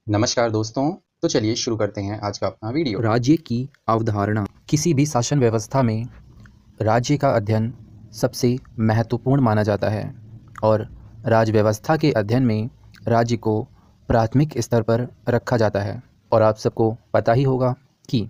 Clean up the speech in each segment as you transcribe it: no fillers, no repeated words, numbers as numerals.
नमस्कार दोस्तों। तो चलिए शुरू करते हैं आज का अपना वीडियो। राज्य की अवधारणा। किसी भी शासन व्यवस्था में राज्य का अध्ययन सबसे महत्वपूर्ण माना जाता है और राज्य व्यवस्था के अध्ययन में राज्य को प्राथमिक स्तर पर रखा जाता है। और आप सबको पता ही होगा कि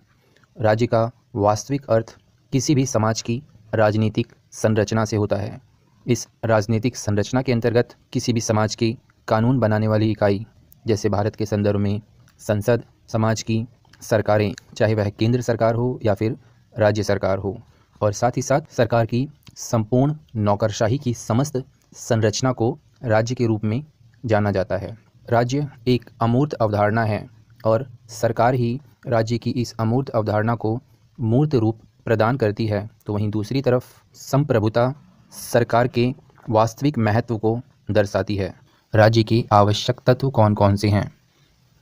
राज्य का वास्तविक अर्थ किसी भी समाज की राजनीतिक संरचना से होता है। इस राजनीतिक संरचना के अंतर्गत किसी भी समाज की कानून बनाने वाली इकाई, जैसे भारत के संदर्भ में संसद, समाज की सरकारें, चाहे वह केंद्र सरकार हो या फिर राज्य सरकार हो, और साथ ही साथ सरकार की संपूर्ण नौकरशाही की समस्त संरचना को राज्य के रूप में जाना जाता है। राज्य एक अमूर्त अवधारणा है और सरकार ही राज्य की इस अमूर्त अवधारणा को मूर्त रूप प्रदान करती है। तो वहीं दूसरी तरफ संप्रभुता सरकार के वास्तविक महत्व को दर्शाती है। राज्य के आवश्यक तत्व कौन कौन से हैं,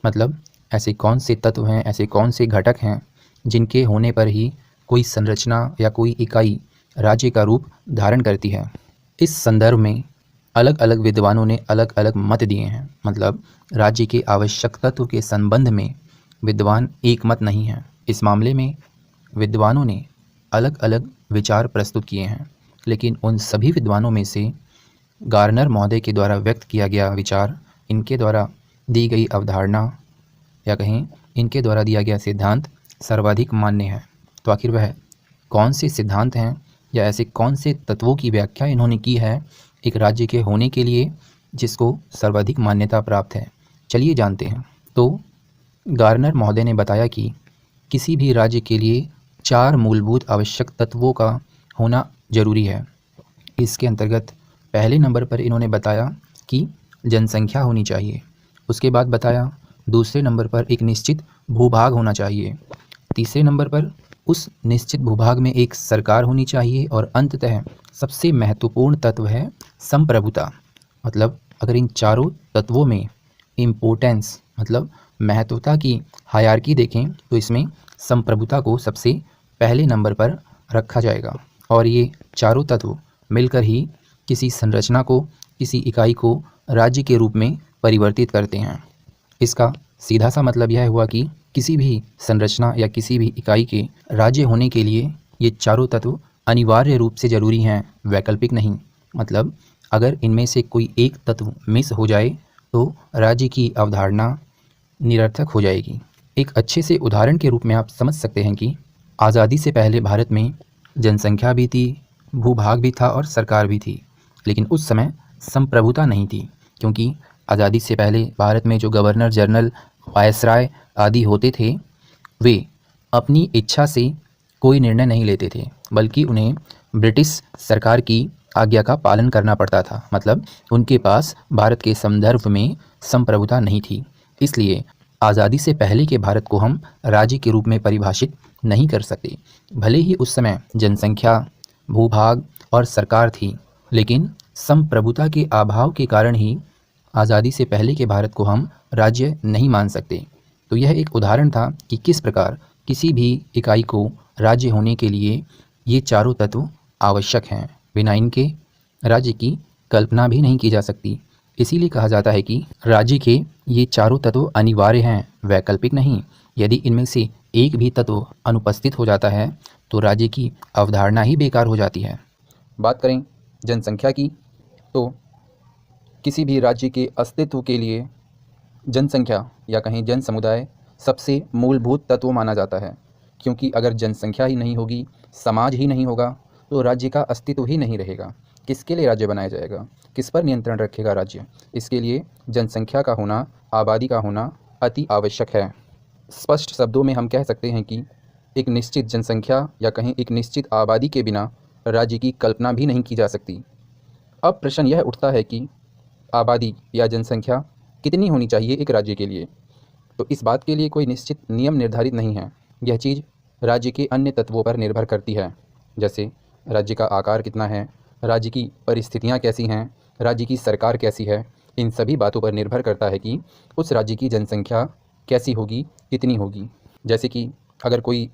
मतलब ऐसे कौन से तत्व हैं, ऐसे कौन से घटक हैं जिनके होने पर ही कोई संरचना या कोई इकाई राज्य का रूप धारण करती है। इस संदर्भ में अलग अलग विद्वानों ने अलग अलग मत दिए हैं। मतलब राज्य के आवश्यक तत्व के संबंध में विद्वान एक मत नहीं है। इस मामले में विद्वानों ने अलग अलग विचार प्रस्तुत किए हैं, लेकिन उन सभी विद्वानों में से गार्नर महोदय के द्वारा व्यक्त किया गया विचार, इनके द्वारा दी गई अवधारणा या कहें इनके द्वारा दिया गया सिद्धांत सर्वाधिक मान्य है। तो आखिर वह कौन से सिद्धांत हैं या ऐसे कौन से तत्वों की व्याख्या इन्होंने की है एक राज्य के होने के लिए जिसको सर्वाधिक मान्यता प्राप्त है, चलिए जानते हैं। तो गार्नर महोदय ने बताया कि किसी भी राज्य के लिए 4 मूलभूत आवश्यक तत्वों का होना जरूरी है। इसके अंतर्गत पहले नंबर पर इन्होंने बताया कि जनसंख्या होनी चाहिए। उसके बाद बताया दूसरे नंबर पर एक निश्चित भूभाग होना चाहिए। तीसरे नंबर पर उस निश्चित भूभाग में एक सरकार होनी चाहिए। और अंततः सबसे महत्वपूर्ण तत्व है संप्रभुता। मतलब अगर इन चारों तत्वों में इम्पोर्टेंस, मतलब महत्वता की हायरार्की देखें तो इसमें संप्रभुता को सबसे पहले नंबर पर रखा जाएगा। और ये चारों तत्व मिलकर ही किसी संरचना को, किसी इकाई को राज्य के रूप में परिवर्तित करते हैं। इसका सीधा सा मतलब यह हुआ कि किसी भी संरचना या किसी भी इकाई के राज्य होने के लिए ये चारों तत्व अनिवार्य रूप से जरूरी हैं, वैकल्पिक नहीं। मतलब अगर इनमें से कोई एक तत्व मिस हो जाए तो राज्य की अवधारणा निरर्थक हो जाएगी। एक अच्छे से उदाहरण के रूप में आप समझ सकते हैं कि आज़ादी से पहले भारत में जनसंख्या भी थी, भूभाग भी था और सरकार भी थी, लेकिन उस समय संप्रभुता नहीं थी। क्योंकि आज़ादी से पहले भारत में जो गवर्नर जनरल, वायसराय आदि होते थे, वे अपनी इच्छा से कोई निर्णय नहीं लेते थे, बल्कि उन्हें ब्रिटिश सरकार की आज्ञा का पालन करना पड़ता था। मतलब उनके पास भारत के संदर्भ में संप्रभुता नहीं थी। इसलिए आज़ादी से पहले के भारत को हम राज्य के रूप में परिभाषित नहीं कर सकते। भले ही उस समय जनसंख्या, भूभाग और सरकार थी, लेकिन संप्रभुता के अभाव के कारण ही आज़ादी से पहले के भारत को हम राज्य नहीं मान सकते। तो यह एक उदाहरण था कि किस प्रकार किसी भी इकाई को राज्य होने के लिए ये चारों तत्व आवश्यक हैं। बिना इनके राज्य की कल्पना भी नहीं की जा सकती। इसीलिए कहा जाता है कि राज्य के ये चारों तत्व अनिवार्य हैं, वैकल्पिक नहीं। यदि इनमें से एक भी तत्व अनुपस्थित हो जाता है तो राज्य की अवधारणा ही बेकार हो जाती है। बात करें जनसंख्या की, तो किसी भी राज्य के अस्तित्व के लिए जनसंख्या या कहीं जन समुदाय सबसे मूलभूत तत्व माना जाता है। क्योंकि अगर जनसंख्या ही नहीं होगी, समाज ही नहीं होगा, तो राज्य का अस्तित्व ही नहीं रहेगा। किसके लिए राज्य बनाया जाएगा, किस पर नियंत्रण रखेगा राज्य? इसके लिए जनसंख्या का होना, आबादी का होना अति आवश्यक है। स्पष्ट शब्दों में हम कह सकते हैं कि एक निश्चित जनसंख्या या कहीं एक निश्चित आबादी के बिना राज्य की कल्पना भी नहीं की जा सकती। अब प्रश्न यह उठता है कि आबादी या जनसंख्या कितनी होनी चाहिए एक राज्य के लिए? तो इस बात के लिए कोई निश्चित नियम निर्धारित नहीं है। यह चीज़ राज्य के अन्य तत्वों पर निर्भर करती है, जैसे राज्य का आकार कितना है, राज्य की परिस्थितियाँ कैसी हैं, राज्य की सरकार कैसी है। इन सभी बातों पर निर्भर करता है कि उस राज्य की जनसंख्या कैसी होगी, कितनी होगी। जैसे कि अगर कोई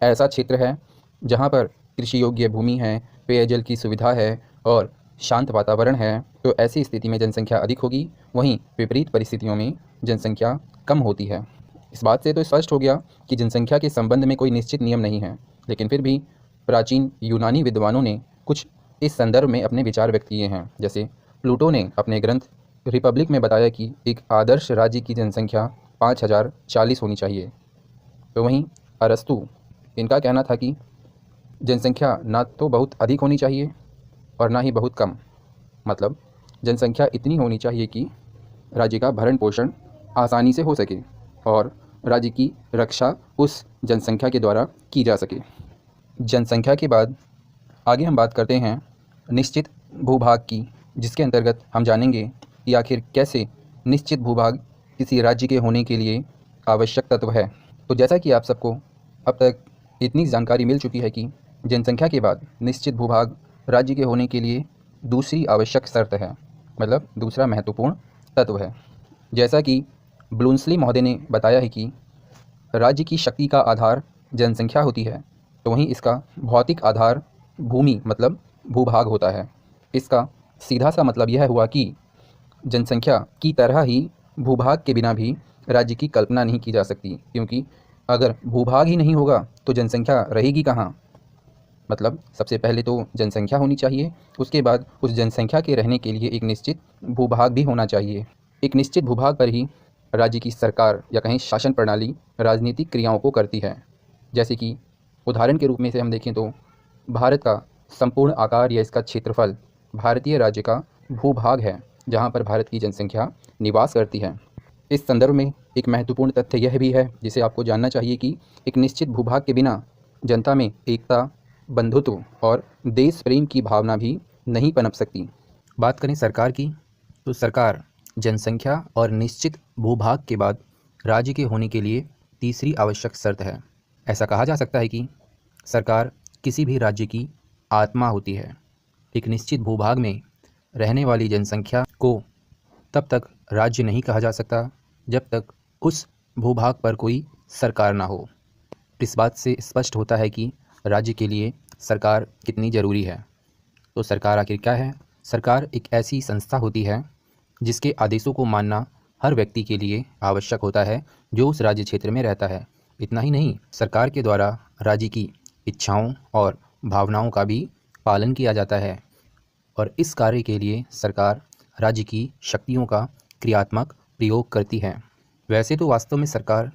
ऐसा क्षेत्र है जहाँ पर कृषि योग्य भूमि है, पेयजल की सुविधा है और शांत वातावरण है तो ऐसी स्थिति में जनसंख्या अधिक होगी, वहीं विपरीत परिस्थितियों में जनसंख्या कम होती है। इस बात से तो स्पष्ट हो गया कि जनसंख्या के संबंध में कोई निश्चित नियम नहीं है, लेकिन फिर भी प्राचीन यूनानी विद्वानों ने कुछ इस संदर्भ में अपने विचार व्यक्त किए हैं। जैसे प्लूटो ने अपने ग्रंथ रिपब्लिक में बताया कि एक आदर्श राज्य की जनसंख्या 5040 होनी चाहिए। तो वहीं अरस्तु, इनका कहना था कि जनसंख्या ना तो बहुत अधिक होनी चाहिए और ना ही बहुत कम, मतलब जनसंख्या इतनी होनी चाहिए कि राज्य का भरण पोषण आसानी से हो सके और राज्य की रक्षा उस जनसंख्या के द्वारा की जा सके। जनसंख्या के बाद आगे हम बात करते हैं निश्चित भूभाग की, जिसके अंतर्गत हम जानेंगे कि आखिर कैसे निश्चित भूभाग किसी राज्य के होने के लिए आवश्यक तत्व है। तो जैसा कि आप सबको अब तक इतनी जानकारी मिल चुकी है कि जनसंख्या के बाद निश्चित भूभाग राज्य के होने के लिए दूसरी आवश्यक शर्त है, मतलब दूसरा महत्वपूर्ण तत्व है। जैसा कि ब्लूमस्ली महोदय ने बताया है कि राज्य की शक्ति का आधार जनसंख्या होती है, तो वहीं इसका भौतिक आधार भूमि मतलब भूभाग होता है। इसका सीधा सा मतलब यह हुआ कि जनसंख्या की तरह ही भूभाग के बिना भी राज्य की कल्पना नहीं की जा सकती, क्योंकि अगर भूभाग ही नहीं होगा तो जनसंख्या रहेगी कहाँ। मतलब सबसे पहले तो जनसंख्या होनी चाहिए, उसके बाद उस जनसंख्या के रहने के लिए एक निश्चित भूभाग भी होना चाहिए। एक निश्चित भूभाग पर ही राज्य की सरकार या कहीं शासन प्रणाली राजनीतिक क्रियाओं को करती है। जैसे कि उदाहरण के रूप में से हम देखें तो भारत का संपूर्ण आकार या इसका क्षेत्रफल भारतीय राज्य का भूभाग है, जहाँ पर भारत की जनसंख्या निवास करती है। इस संदर्भ में एक महत्वपूर्ण तथ्य यह भी है जिसे आपको जानना चाहिए कि एक निश्चित भूभाग के बिना जनता में एकता, बंधुत्व और देश प्रेम की भावना भी नहीं पनप सकती। बात करें सरकार की, तो सरकार जनसंख्या और निश्चित भूभाग के बाद राज्य के होने के लिए तीसरी आवश्यक शर्त है। ऐसा कहा जा सकता है कि सरकार किसी भी राज्य की आत्मा होती है। एक निश्चित भूभाग में रहने वाली जनसंख्या को तब तक राज्य नहीं कहा जा सकता जब तक उस भूभाग पर कोई सरकार ना हो। इस बात से स्पष्ट होता है कि राज्य के लिए सरकार कितनी ज़रूरी है। तो सरकार आखिर क्या है? सरकार एक ऐसी संस्था होती है जिसके आदेशों को मानना हर व्यक्ति के लिए आवश्यक होता है जो उस राज्य क्षेत्र में रहता है। इतना ही नहीं, सरकार के द्वारा राज्य की इच्छाओं और भावनाओं का भी पालन किया जाता है और इस कार्य के लिए सरकार राज्य की शक्तियों का क्रियात्मक प्रयोग करती है। वैसे तो वास्तव में सरकार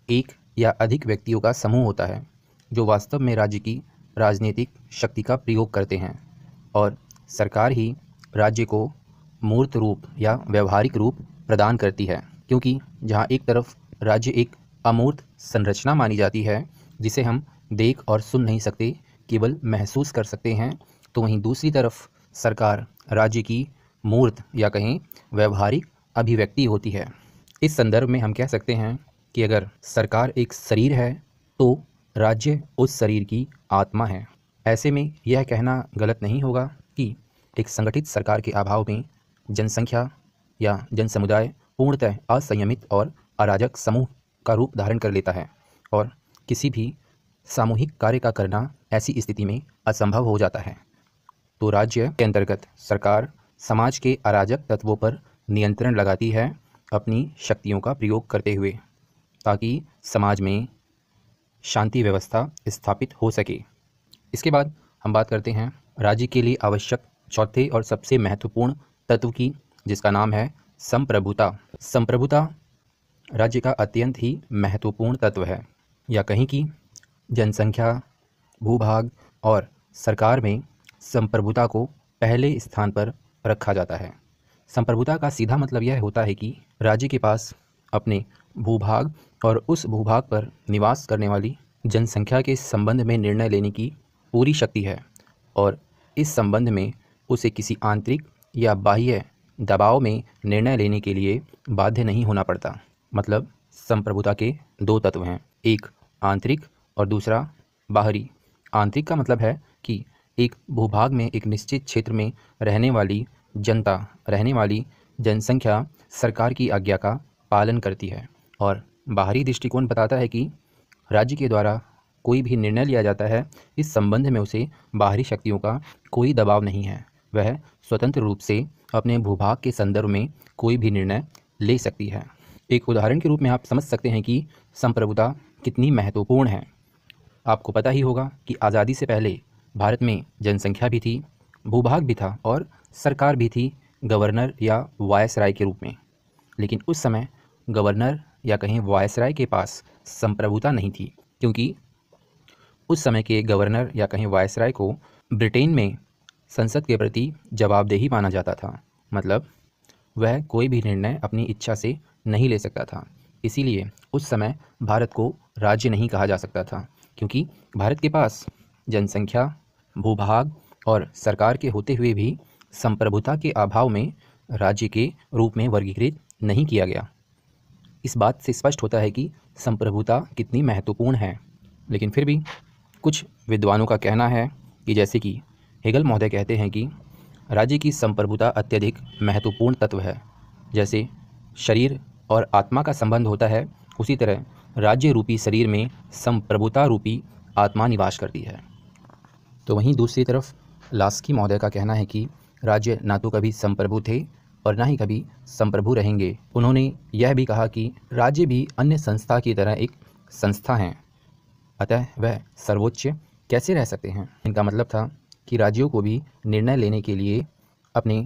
एक या अधिक व्यक्तियों का समूह होता है जो वास्तव में राज्य की राजनीतिक शक्ति का प्रयोग करते हैं और सरकार ही राज्य को मूर्त रूप या व्यवहारिक रूप प्रदान करती है। क्योंकि जहाँ एक तरफ राज्य एक अमूर्त संरचना मानी जाती है जिसे हम देख और सुन नहीं सकते, केवल महसूस कर सकते हैं, तो वहीं दूसरी तरफ सरकार राज्य की मूर्त या कहें व्यवहारिक अभिव्यक्ति होती है। इस संदर्भ में हम कह सकते हैं कि अगर सरकार एक शरीर है तो राज्य उस शरीर की आत्मा है। ऐसे में यह कहना गलत नहीं होगा कि एक संगठित सरकार के अभाव में जनसंख्या या जनसमुदाय पूर्णतः असंयमित और अराजक समूह का रूप धारण कर लेता है और किसी भी सामूहिक कार्य का करना ऐसी स्थिति में असंभव हो जाता है। तो राज्य के अंतर्गत सरकार समाज के अराजक तत्वों पर नियंत्रण लगाती है अपनी शक्तियों का प्रयोग करते हुए, ताकि समाज में शांति व्यवस्था स्थापित हो सके। इसके बाद हम बात करते हैं राज्य के लिए आवश्यक चौथे और सबसे महत्वपूर्ण तत्व की, जिसका नाम है संप्रभुता। संप्रभुता राज्य का अत्यंत ही महत्वपूर्ण तत्व है, या कहीं कि जनसंख्या, भूभाग और सरकार में संप्रभुता को पहले स्थान पर रखा जाता है। संप्रभुता का सीधा मतलब यह होता है कि राज्य के पास अपने भूभाग और उस भूभाग पर निवास करने वाली जनसंख्या के संबंध में निर्णय लेने की पूरी शक्ति है और इस संबंध में उसे किसी आंतरिक या बाह्य दबाव में निर्णय लेने के लिए बाध्य नहीं होना पड़ता। मतलब संप्रभुता के दो तत्व हैं, एक आंतरिक और दूसरा बाहरी। आंतरिक का मतलब है कि एक भूभाग में एक निश्चित क्षेत्र में रहने वाली जनता, रहने वाली जनसंख्या सरकार की आज्ञा का पालन करती है, और बाहरी दृष्टिकोण बताता है कि राज्य के द्वारा कोई भी निर्णय लिया जाता है, इस संबंध में उसे बाहरी शक्तियों का कोई दबाव नहीं है। वह स्वतंत्र रूप से अपने भूभाग के संदर्भ में कोई भी निर्णय ले सकती है। एक उदाहरण के रूप में आप समझ सकते हैं कि संप्रभुता कितनी महत्वपूर्ण है। आपको पता ही होगा कि आज़ादी से पहले भारत में जनसंख्या भी थी, भूभाग भी था और सरकार भी थी गवर्नर या वायसराय के रूप में। लेकिन उस समय गवर्नर या कहीं वायसराय के पास संप्रभुता नहीं थी, क्योंकि उस समय के गवर्नर या कहीं वायसराय को ब्रिटेन में संसद के प्रति जवाबदेही माना जाता था। मतलब वह कोई भी निर्णय अपनी इच्छा से नहीं ले सकता था। इसीलिए उस समय भारत को राज्य नहीं कहा जा सकता था, क्योंकि भारत के पास जनसंख्या, भूभाग और सरकार के होते हुए भी संप्रभुता के अभाव में राज्य के रूप में वर्गीकृत नहीं किया गया। इस बात से स्पष्ट होता है कि संप्रभुता कितनी महत्वपूर्ण है। लेकिन फिर भी कुछ विद्वानों का कहना है कि जैसे कि हेगल महोदय कहते हैं कि राज्य की संप्रभुता अत्यधिक महत्वपूर्ण तत्व है। जैसे शरीर और आत्मा का संबंध होता है, उसी तरह राज्य रूपी शरीर में संप्रभुता रूपी आत्मा निवास करती है। तो वहीं दूसरी तरफ लास्की महोदय का कहना है कि राज्य ना तो कभी संप्रभु थे और ना ही कभी संप्रभु रहेंगे। उन्होंने यह भी कहा कि राज्य भी अन्य संस्था की तरह एक संस्था हैं, अतः वह सर्वोच्च कैसे रह सकते हैं। इनका मतलब था कि राज्यों को भी निर्णय लेने के लिए, अपने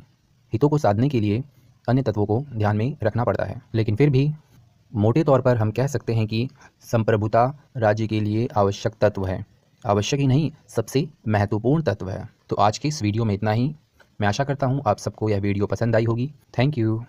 हितों को साधने के लिए अन्य तत्वों को ध्यान में रखना पड़ता है। लेकिन फिर भी मोटे तौर पर हम कह सकते हैं कि संप्रभुता राज्य के लिए आवश्यक तत्व है। आवश्यक ही नहीं, सबसे महत्वपूर्ण तत्व है। तो आज के इस वीडियो में इतना ही। मैं आशा करता हूँ आप सबको यह वीडियो पसंद आई होगी। Thank you.